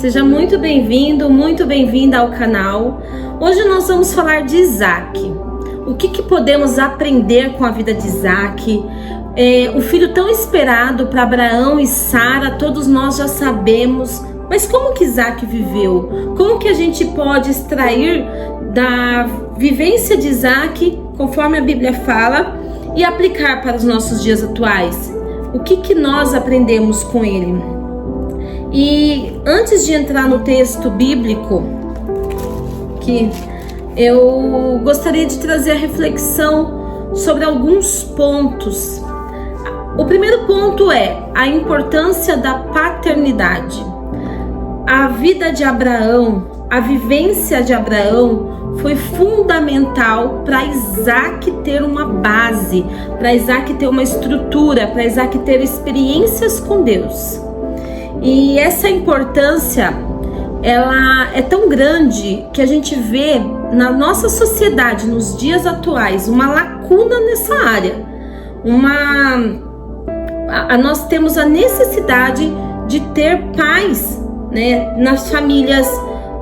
Seja muito bem-vindo, muito bem-vinda ao canal. Hoje nós vamos falar de Isaac. O que podemos aprender com a vida de Isaac? O filho tão esperado para Abraão e Sara, todos nós já sabemos. Mas como que Isaac viveu? Como que a gente pode extrair da vivência de Isaac, conforme a Bíblia fala, e aplicar para os nossos dias atuais? O que nós aprendemos com ele? E antes de entrar no texto bíblico, que eu gostaria de trazer a reflexão sobre alguns pontos. O primeiro ponto é a importância da paternidade. A vida de Abraão, a vivência de Abraão foi fundamental para Isaac ter uma base, para Isaac ter uma estrutura, para Isaac ter experiências com Deus. E essa importância, ela é tão grande que a gente vê na nossa sociedade, nos dias atuais, uma lacuna nessa área. Nós temos a necessidade de ter pais, né, nas famílias,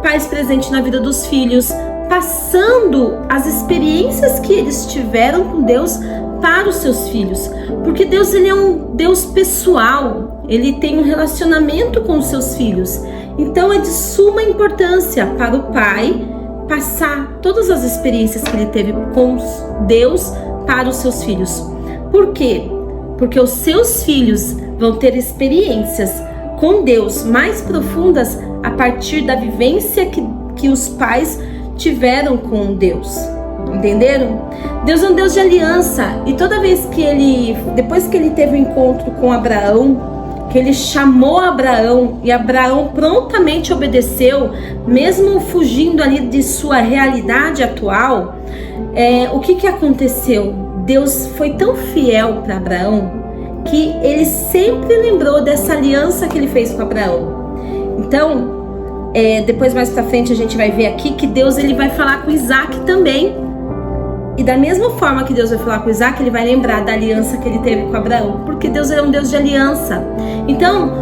pais presentes na vida dos filhos, passando as experiências que eles tiveram com Deus para os seus filhos. Porque Deus, ele é um Deus pessoal, ele tem um relacionamento com os seus filhos. Então é de suma importância para o pai passar todas as experiências que ele teve com Deus para os seus filhos. Por quê? Porque os seus filhos vão ter experiências com Deus mais profundas a partir da vivência que os pais tiveram com Deus. Entenderam? Deus é um Deus de aliança, e toda vez que depois que ele teve um encontro com Abraão, que ele chamou Abraão e Abraão prontamente obedeceu, mesmo fugindo ali de sua realidade atual, o que aconteceu? Deus foi tão fiel para Abraão que ele sempre lembrou dessa aliança que ele fez com Abraão. Então, depois mais para frente a gente vai ver aqui que Deus, ele vai falar com Isaac também. E da mesma forma que Deus vai falar com Isaac, ele vai lembrar da aliança que ele teve com Abraão, porque Deus é um Deus de aliança. Então,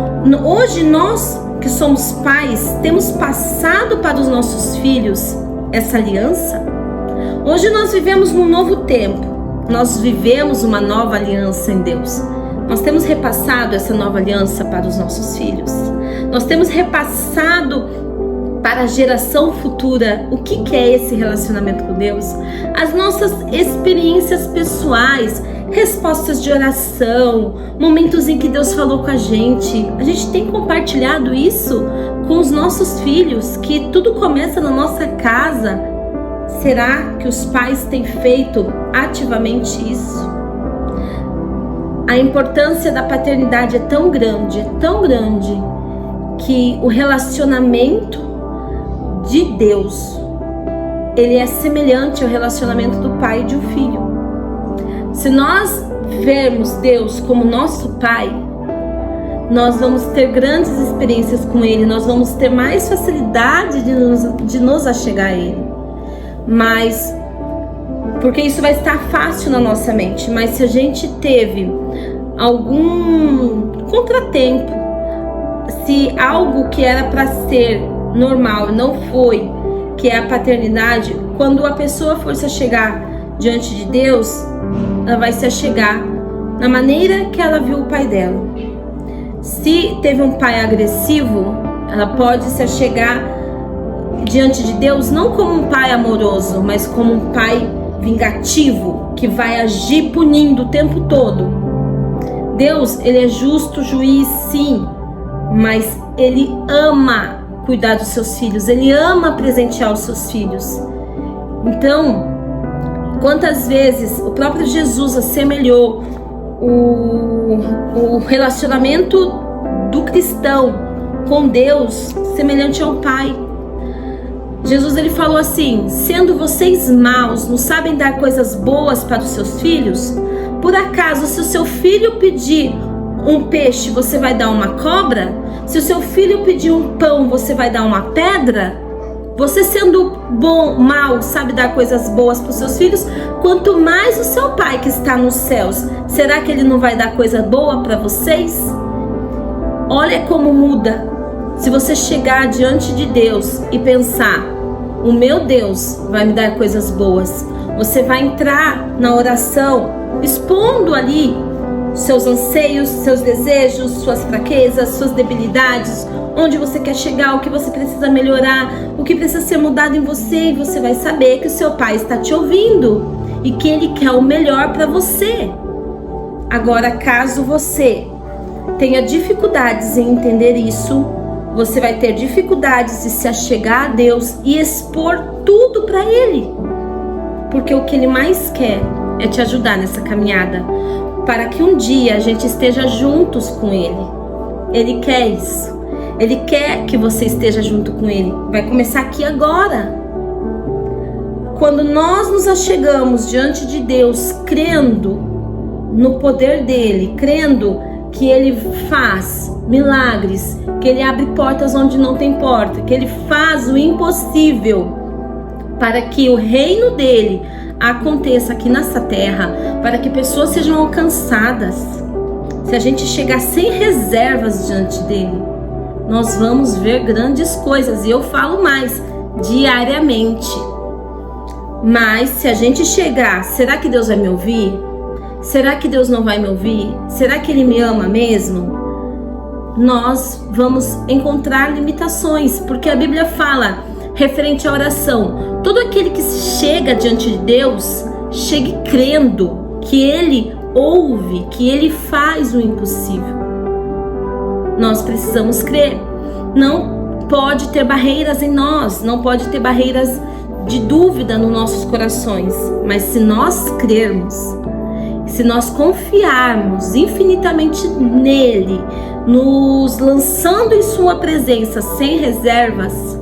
hoje nós que somos pais, temos passado para os nossos filhos essa aliança. Hoje nós vivemos num novo tempo, nós vivemos uma nova aliança em Deus. Nós temos repassado essa nova aliança para os nossos filhos. Nós temos repassado para a geração futura o que é esse relacionamento com Deus, as nossas experiências pessoais, respostas de oração, momentos em que Deus falou com a gente tem compartilhado isso com os nossos filhos, que tudo começa na nossa casa. Será que os pais têm feito ativamente isso? A importância da paternidade é tão grande, que o relacionamento de Deus, ele é semelhante ao relacionamento do pai e de um filho. Se nós vermos Deus como nosso pai, nós vamos ter grandes experiências com ele, nós vamos ter mais facilidade de nos achegar a ele. Mas, porque isso vai estar fácil na nossa mente, mas se a gente teve algum contratempo, se algo que era para ser normal não foi, que é a paternidade, quando a pessoa for se achegar diante de Deus, ela vai se achegar na maneira que ela viu o pai dela. Se teve um pai agressivo, ela pode se achegar diante de Deus não como um pai amoroso, mas como um pai vingativo, que vai agir punindo o tempo todo. Deus, ele é justo juiz, sim, mas ele ama cuidar dos seus filhos, ele ama presentear os seus filhos. Então, quantas vezes o próprio Jesus assemelhou o relacionamento do cristão com Deus semelhante ao pai. Jesus, ele falou assim: sendo vocês maus, não sabem dar coisas boas para os seus filhos? Por acaso, se o seu filho pedir um peixe, você vai dar uma cobra? Se o seu filho pedir um pão, você vai dar uma pedra? Você, sendo bom, mal, sabe dar coisas boas para os seus filhos, quanto mais o seu pai que está nos céus, será que ele não vai dar coisa boa para vocês? Olha como muda Se você chegar diante de Deus e pensar, o meu Deus vai me dar coisas boas, você vai entrar na oração expondo ali seus anseios, seus desejos, suas fraquezas, suas debilidades, onde você quer chegar, o que você precisa melhorar, o que precisa ser mudado em você, e você vai saber que o seu Pai está te ouvindo e que Ele quer o melhor para você. Agora, caso você tenha dificuldades em entender isso, você vai ter dificuldades de se achegar a Deus e expor tudo para Ele, porque o que Ele mais quer é te ajudar nessa caminhada, para que um dia a gente esteja juntos com Ele. Ele quer isso. Ele quer que você esteja junto com Ele. Vai começar aqui agora. Quando nós nos achegamos diante de Deus, crendo no poder dEle, crendo que Ele faz milagres, que Ele abre portas onde não tem porta, que Ele faz o impossível para que o reino dEle aconteça aqui nessa terra, para que pessoas sejam alcançadas. Se a gente chegar sem reservas diante dEle, nós vamos ver grandes coisas, e eu falo mais, diariamente. Mas se a gente chegar, será que Deus vai me ouvir? Será que Deus não vai me ouvir? Será que Ele me ama mesmo? Nós vamos encontrar limitações, porque a Bíblia fala, referente à oração, todo aquele que chega diante de Deus, chegue crendo que Ele ouve, que Ele faz o impossível. Nós precisamos crer. Não pode ter barreiras em nós, não pode ter barreiras de dúvida nos nossos corações, mas se nós crermos, se nós confiarmos infinitamente nele, nos lançando em sua presença sem reservas,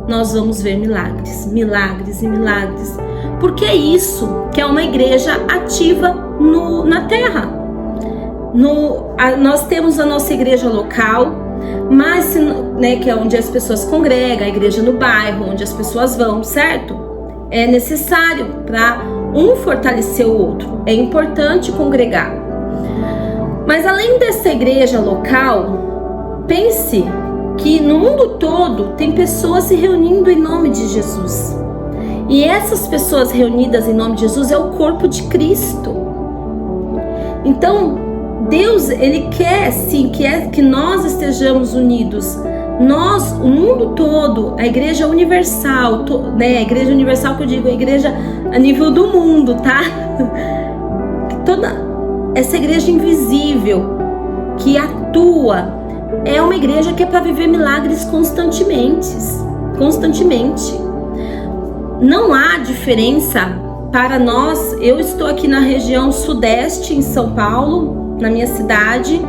nós vamos ver milagres, milagres e milagres. Porque é isso que é uma igreja ativa na terra. Nós temos a nossa igreja local, mas que é onde as pessoas congregam, a igreja no bairro, onde as pessoas vão, certo? É necessário para um fortalecer o outro. É importante congregar. Mas além dessa igreja local, pense que no mundo todo tem pessoas se reunindo em nome de Jesus. E essas pessoas reunidas em nome de Jesus é o corpo de Cristo. Então, Deus, Ele quer sim que nós estejamos unidos. Nós, o mundo todo, a igreja universal, a igreja universal que eu digo, a igreja a nível do mundo, tá? Toda essa igreja invisível que atua, é uma igreja que é para viver milagres constantemente. Não há diferença para nós. Eu estou aqui na região sudeste, em São Paulo, na minha cidade.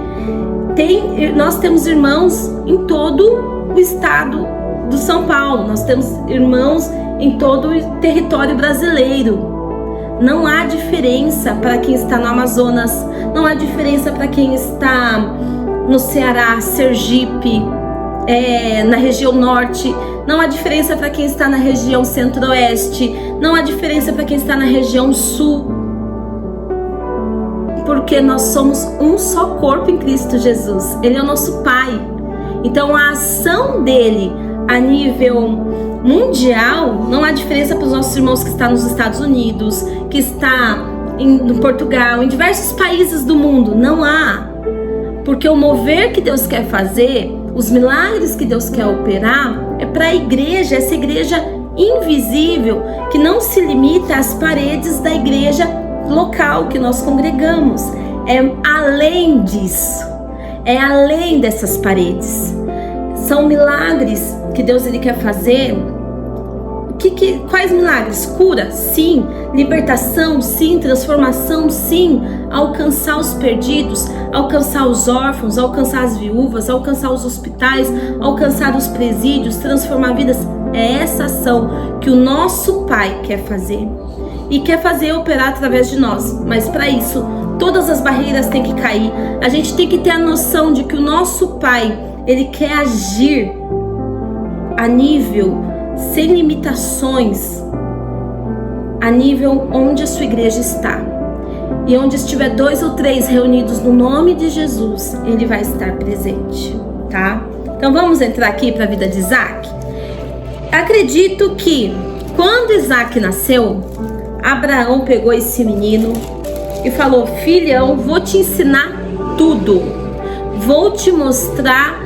Nós temos irmãos em todo o estado do São Paulo. Nós temos irmãos em todo o território brasileiro. Não há diferença para quem está no Amazonas. Não há diferença para quem está no Ceará, Sergipe, na região norte. Não há diferença para quem está na região centro-oeste. Não há diferença para quem está na região sul. Porque nós somos um só corpo em Cristo Jesus. Ele é o nosso Pai. Então a ação dele a nível mundial, não há diferença para os nossos irmãos que estão nos Estados Unidos, que está em Portugal, em diversos países do mundo. Não há. Porque o mover que Deus quer fazer, os milagres que Deus quer operar, é para a igreja, essa igreja invisível, que não se limita às paredes da igreja local que nós congregamos. É além disso, é além dessas paredes. São milagres que Deus ele quer fazer. Quais milagres? Cura? Sim. Libertação? Sim. Transformação? Sim. Alcançar os perdidos, alcançar os órfãos, alcançar as viúvas, alcançar os hospitais, alcançar os presídios, transformar vidas. É essa ação que o nosso Pai quer fazer. E quer fazer operar através de nós. Mas para isso, todas as barreiras têm que cair. A gente tem que ter a noção de que o nosso Pai, Ele quer agir a nível sem limitações, a nível onde a sua igreja está. E onde estiver 2 ou 3 reunidos no nome de Jesus, Ele vai estar presente, tá? Então vamos entrar aqui para a vida de Isaac? Acredito que quando Isaac nasceu, Abraão pegou esse menino e falou: filhão, vou te ensinar tudo. Vou te mostrar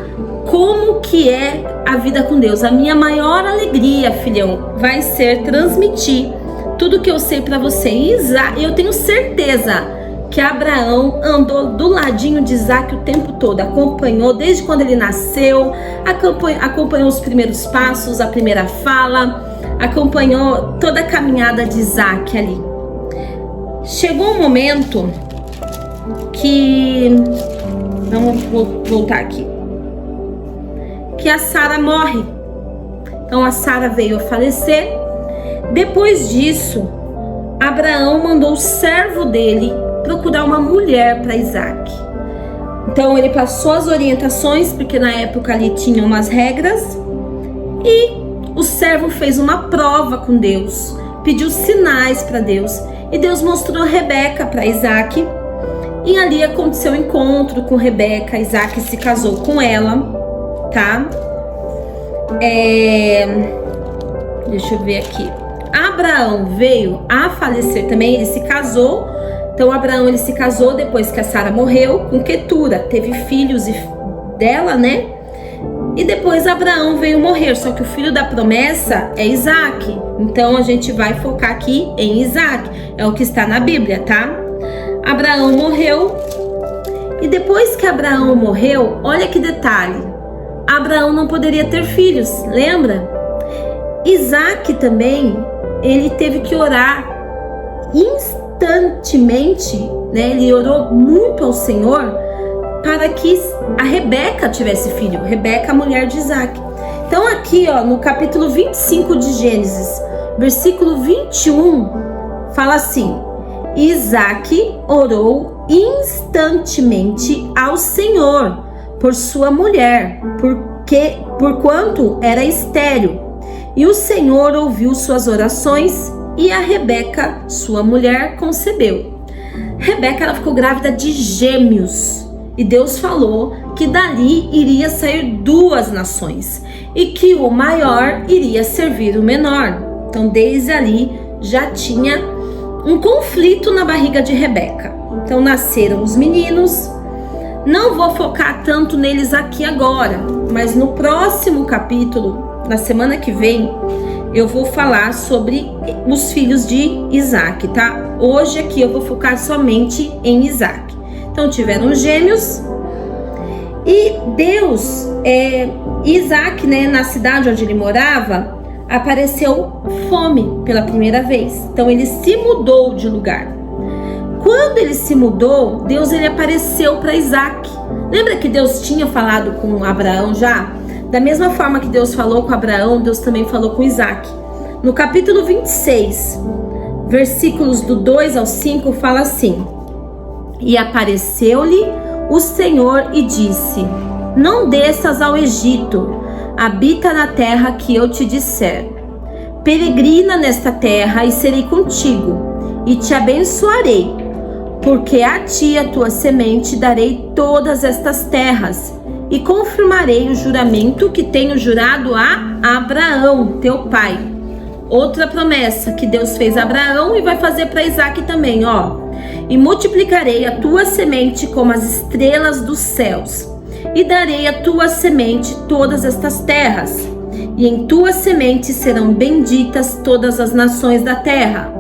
como que é a vida com Deus. A minha maior alegria, filhão, vai ser transmitir tudo que eu sei para você. E eu tenho certeza que Abraão andou do ladinho de Isaac o tempo todo, acompanhou desde quando ele nasceu, acompanhou os primeiros passos, a primeira fala, acompanhou toda a caminhada de Isaac ali. Chegou um momento que, vamos voltar aqui, que a Sara morre. Então a Sara veio a falecer. Depois disso, Abraão mandou o servo dele procurar uma mulher para Isaac. Então ele passou as orientações, porque na época ali tinha umas regras, e o servo fez uma prova com Deus, pediu sinais para Deus, e Deus mostrou Rebeca para Isaac, e ali aconteceu o encontro com Rebeca. Isaac se casou com ela, tá? Deixa eu ver aqui. Abraão veio a falecer também, ele se casou. Então Abraão, ele se casou depois que a Sara morreu com Quetura, teve filhos dela, né? E depois Abraão veio morrer, só que o filho da promessa é Isaac. Então a gente vai focar aqui em Isaac, é o que está na Bíblia, tá? Abraão morreu, e depois que Abraão morreu, olha que detalhe, Abraão não poderia ter filhos, lembra? Isaac também, ele teve que orar instantemente, né? Ele orou muito ao Senhor para que a Rebeca tivesse filho, Rebeca, a mulher de Isaac. Então aqui, ó, no capítulo 25 de Gênesis, versículo 21, fala assim: Isaac orou instantemente ao Senhor por sua mulher, porquanto era estéril, e o Senhor ouviu suas orações, e a Rebeca, sua mulher, concebeu. Rebeca, ela ficou grávida de gêmeos, e Deus falou que dali iria sair 2 nações, e que o maior iria servir o menor. Então desde ali já tinha um conflito na barriga de Rebeca. Então nasceram os meninos. Não vou focar tanto neles aqui agora, mas no próximo capítulo, na semana que vem, eu vou falar sobre os filhos de Isaac, tá? Hoje aqui eu vou focar somente em Isaac. Então tiveram gêmeos, e Deus, Isaac, né, na cidade onde ele morava, apareceu fome pela primeira vez. Então ele se mudou de lugar. Quando ele se mudou, Deus, ele apareceu para Isaac. Lembra que Deus tinha falado com Abraão já? Da mesma forma que Deus falou com Abraão, Deus também falou com Isaac. No capítulo 26, versículos do 2 ao 5, fala assim: E apareceu-lhe o Senhor e disse: Não desças ao Egito, habita na terra que eu te disser. Peregrina nesta terra e serei contigo, e te abençoarei, porque a ti e a tua semente darei todas estas terras, e confirmarei o juramento que tenho jurado a Abraão, teu pai. Outra promessa que Deus fez a Abraão e vai fazer para Isaac também, ó. E multiplicarei a tua semente como as estrelas dos céus, e darei à tua semente todas estas terras, e em tua semente serão benditas todas as nações da terra.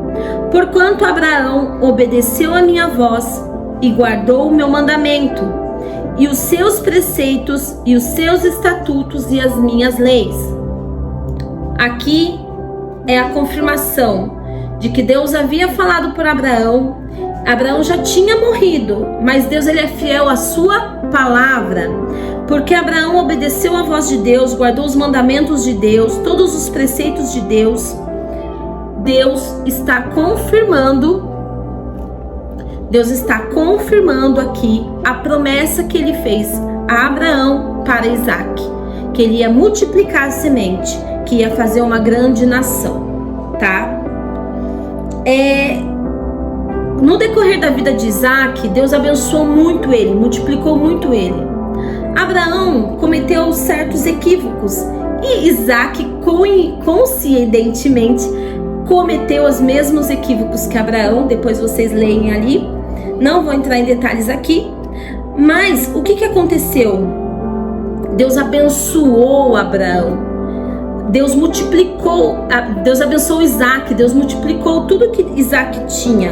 Porquanto Abraão obedeceu a minha voz e guardou o meu mandamento, e os seus preceitos, e os seus estatutos e as minhas leis. Aqui é a confirmação de que Deus havia falado por Abraão. Abraão já tinha morrido, mas Deus, ele é fiel à sua palavra, porque Abraão obedeceu a voz de Deus, guardou os mandamentos de Deus, todos os preceitos de Deus. Deus está confirmando aqui a promessa que ele fez a Abraão para Isaac, que ele ia multiplicar a semente, que ia fazer uma grande nação, tá? No decorrer da vida de Isaac, Deus abençoou muito ele, multiplicou muito ele. Abraão cometeu certos equívocos e Isaac conscientemente cometeu os mesmos equívocos que Abraão. Depois vocês leem ali, não vou entrar em detalhes aqui. Mas o que aconteceu? Deus abençoou Abraão, Deus multiplicou, Deus abençoou Isaac, Deus multiplicou tudo que Isaac tinha.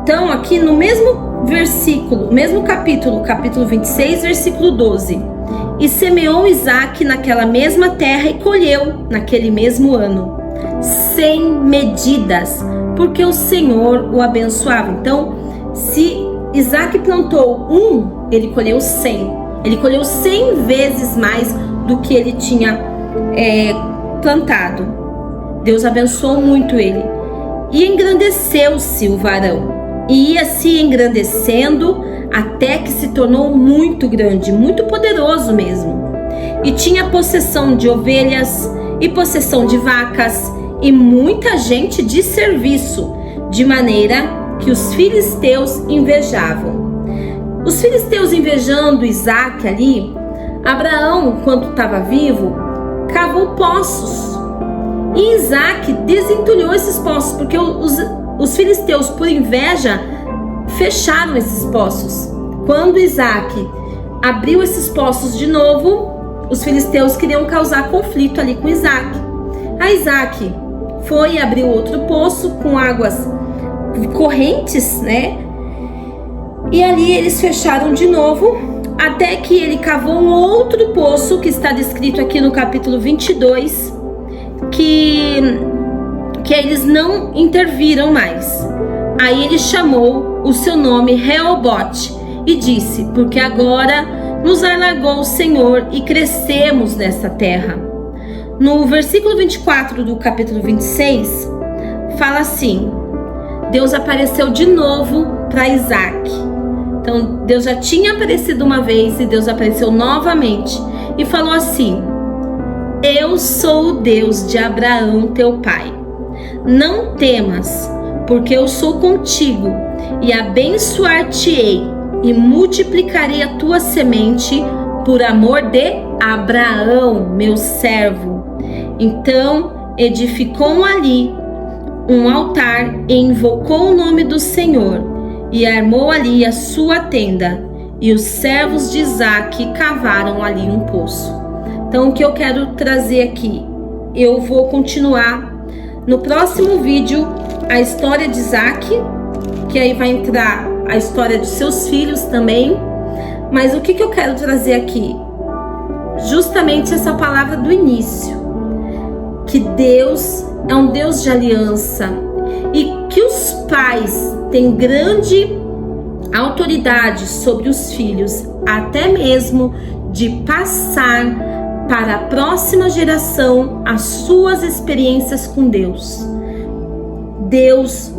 Então aqui no mesmo versículo, mesmo capítulo 26, versículo 12: e semeou Isaac naquela mesma terra e colheu naquele mesmo ano, sem medidas, porque o Senhor o abençoava. Então, se Isaac plantou 1, ele colheu 100. Ele colheu 100 vezes mais do que ele tinha plantado. Deus abençoou muito ele. E engrandeceu-se o varão, e ia se engrandecendo até que se tornou muito grande, muito poderoso mesmo. E tinha possessão de ovelhas e possessão de vacas e muita gente de serviço, de maneira que os filisteus invejavam. Os filisteus invejando Isaac ali, Abraão, quando estava vivo, cavou poços. E Isaac desentulhou esses poços, porque os filisteus, por inveja, fecharam esses poços. Quando Isaac abriu esses poços de novo, os filisteus queriam causar conflito ali com Isaac. Aí Isaac foi e abriu outro poço com águas correntes, né? E ali eles fecharam de novo, até que ele cavou um outro poço, que está descrito aqui no capítulo 22, que eles não interviram mais. Aí ele chamou o seu nome Reobote e disse: porque agora nos alargou o Senhor e crescemos nessa terra. No versículo 24 do capítulo 26, fala assim: Deus apareceu de novo para Isaac. Então Deus já tinha aparecido uma vez e Deus apareceu novamente e falou assim: eu sou o Deus de Abraão teu pai. Não temas, porque eu sou contigo e abençoar-te-ei e multiplicarei a tua semente por amor de Abraão, meu servo. Então edificou ali um altar e invocou o nome do Senhor e armou ali a sua tenda, e os servos de Isaac cavaram ali um poço. Então o que eu quero trazer aqui, eu vou continuar no próximo vídeo a história de Isaac, que aí vai entrar a história dos seus filhos também. Mas o que eu quero trazer aqui? Justamente essa palavra do início, que Deus é um Deus de aliança e que os pais têm grande autoridade sobre os filhos, até mesmo de passar para a próxima geração as suas experiências com Deus. Deus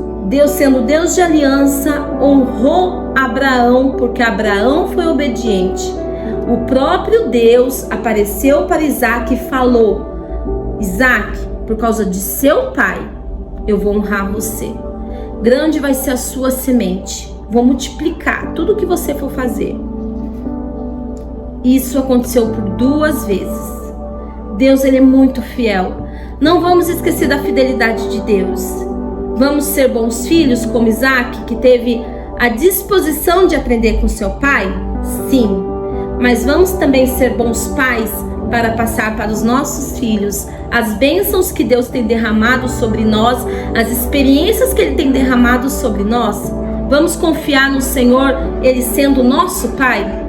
sendo Deus de aliança, honrou Abraão, porque Abraão foi obediente. O próprio Deus apareceu para Isaac e falou: Isaac, por causa de seu pai, eu vou honrar você. Grande vai ser a sua semente. Vou multiplicar tudo que você for fazer. Isso aconteceu por 2 vezes. Deus, ele é muito fiel. Não vamos esquecer da fidelidade de Deus. Vamos ser bons filhos como Isaac, que teve a disposição de aprender com seu pai? Sim. Mas vamos também ser bons pais para passar para os nossos filhos as bênçãos que Deus tem derramado sobre nós, as experiências que Ele tem derramado sobre nós. Vamos confiar no Senhor, Ele sendo nosso Pai?